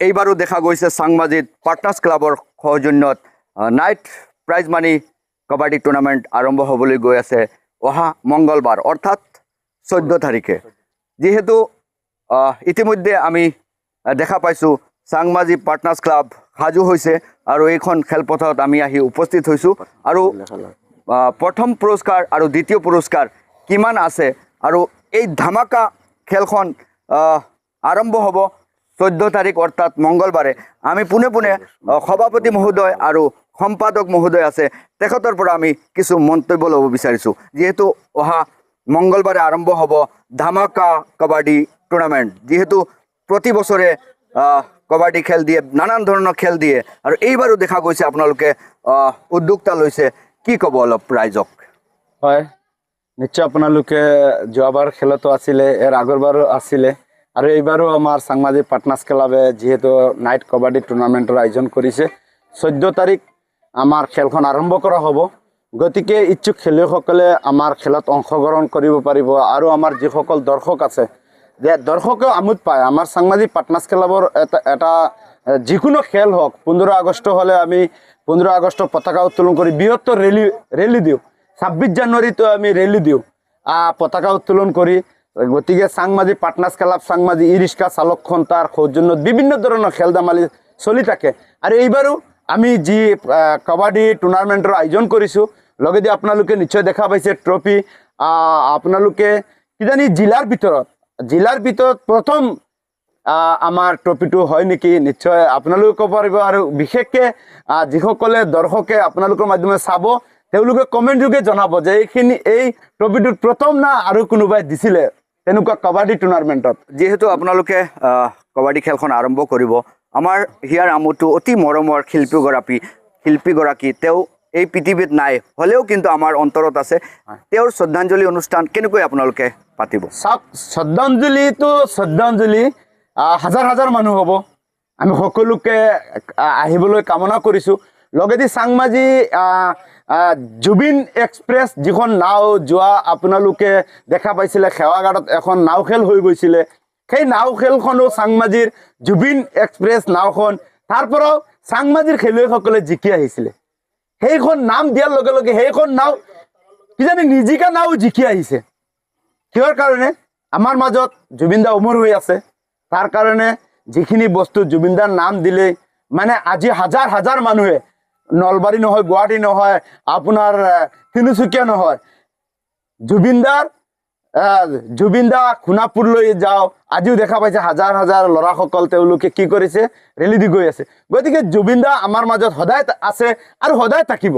এইবাৰো দেখা গৈছে চাংমাজিত পাৰ্টনাৰ্ছ ক্লাবৰ সৌজন্যত night prize money kabaddi tournament আৰম্ভ হ'বলৈ গৈ আছে অহা মঙ্গলবাৰ অৰ্থাৎ 14 তাৰিখে। যিহেতু ইতিমধ্যে আমি দেখা পাইছোঁ চাংমাজি পাৰ্টনাৰ্ছ ক্লাব সাজু হৈছে আৰু এইখন খেলপথাৰত আমি আহি উপস্থিত হৈছোঁ আৰু প্ৰথম পুৰস্কাৰ আৰু দ্বিতীয় পুৰস্কাৰ কিমান আছে আৰু এই ধামাকা খেলখন আৰম্ভ হ'ব 14 তাৰিখ অৰ্থাৎ মঙ্গলবাৰে। আমি পোনে পোনে সভাপতি মহোদয় আৰু সম্পাদক মহোদয় আছে তেখেতৰ পৰা আমি কিছু মন্তব্য ল'ব বিচাৰিছোঁ। যিহেতু অহা মঙ্গলবাৰে আৰম্ভ হ'ব ধামাকা কাবাডী টুৰ্ণামেণ্ট, যিহেতু প্ৰতি বছৰে কাবাডী খেল দিয়ে, নানান ধৰণৰ খেল দিয়ে আৰু এইবাৰো দেখা গৈছে আপোনালোকে উদ্যোক্তা লৈছে। কি ক'ব অলপ ৰাইজক? হয়, নিশ্চয় আপোনালোকে যোৱাবাৰ খেলতো আছিলে, এৰ আগৰবাৰো আছিলে আৰু এইবাৰো আমাৰ চাংমাজি পাৰ্টনাৰ্ছ ক্লাবে যিহেতু নাইট কাবাডী টুৰ্ণামেণ্টৰ আয়োজন কৰিছে। 14 তাৰিখ আমাৰ খেলখন আৰম্ভ কৰা হ'ব। গতিকে ইচ্ছুক খেলুৱৈসকলে আমাৰ খেলত অংশগ্ৰহণ কৰিব পাৰিব আৰু আমাৰ যিসকল দৰ্শক আছে যে দৰ্শকেও আমোদ পায়। আমাৰ চাংমাজি পাৰ্টনাৰ্ছ ক্লাবৰ এটা যিকোনো খেল হওক, 15 আগষ্ট হ'লে আমি 15 আগষ্ট পতাকা উত্তোলন কৰি বৃহত্তৰ ৰেলী দিওঁ, 26 জানুৱাৰীতো আমি ৰেলী দিওঁ পতাকা উত্তোলন কৰি। গতিকে চাংমাজি পাৰ্টনাৰ্ছ ক্লাব, চাংমাজি ই ৰিক্সা চালক সন্থাৰ সৌজন্যত বিভিন্ন ধৰণৰ খেল ধেমালি চলি থাকে আৰু এইবাৰো আমি যি কাবাডী টুৰ্ণামেণ্টৰ আয়োজন কৰিছোঁ, লগতে আপোনালোকে নিশ্চয় দেখা পাইছে ট্ৰফি। আপোনালোকে কিজানি জিলাৰ ভিতৰত প্ৰথম আমাৰ ট্ৰফিটো হয় নেকি, নিশ্চয় আপোনালোকে ক'ব পাৰিব। আৰু বিশেষকৈ যিসকলে দৰ্শকে আপোনালোকৰ মাধ্যমে চাব তেওঁলোকে কমেণ্ট যোগে জনাব যে এই ট্ৰফিটোত প্ৰথম না আৰু কোনোবাই দিছিলে তেনেকুৱা কাবাডী টুৰ্ণামেণ্টত। যিহেতু আপোনালোকে কাবাডী খেলখন আৰম্ভ কৰিব, আমাৰ হিয়াৰ আমোদটো অতি মৰমৰ শিল্পীগৰাকী তেওঁ এই পৃথিৱীত নাই হ'লেও কিন্তু আমাৰ অন্তৰত আছে। তেওঁৰ শ্ৰদ্ধাঞ্জলি অনুষ্ঠান কেনেকৈ আপোনালোকে পাতিব? চাওক, শ্ৰদ্ধাঞ্জলি হাজাৰ হাজাৰ মানুহ হ'ব। আমি সকলোকে আহিবলৈ কামনা কৰিছোঁ। লগতে চাংমাজি জুবিন এক্সপ্ৰেছ যিখন নাও যোৱা আপোনালোকে দেখা পাইছিলে, সেৱাগাৰত এখন নাও খেল হৈ গৈছিলে, সেই নাও খেলখনো চাংমাজিৰ জুবিন এক্সপ্ৰেছ নাওখন, তাৰ পৰাও চাংমাজিৰ খেলুৱৈসকলে জিকি আহিছিলে। সেইখন নাম দিয়াৰ লগে লগে সেইখন নাও কিজানি নিজিকা নাও জিকি আহিছে। কিহৰ কাৰণে? আমাৰ মাজত জুবিনদা অমৰ হৈ আছে। তাৰ কাৰণে যিখিনি বস্তু জুবিনদাৰ নাম দিলে মানে আজি হাজাৰ হাজাৰ মানুহে, নলবাৰী নহয়, গুৱাহাটী নহয়, আপোনাৰ তিনিচুকীয়া নহয়, জুবিনদা সোণাপুৰলৈ যাওঁ, আজিও দেখা পাইছে হাজাৰ হাজাৰ ল'ৰাসকল তেওঁলোকে কি কৰিছে, ৰেলী দি গৈ আছে। গতিকে জুবিনদা আমাৰ মাজত সদায় আছে আৰু সদায় থাকিব।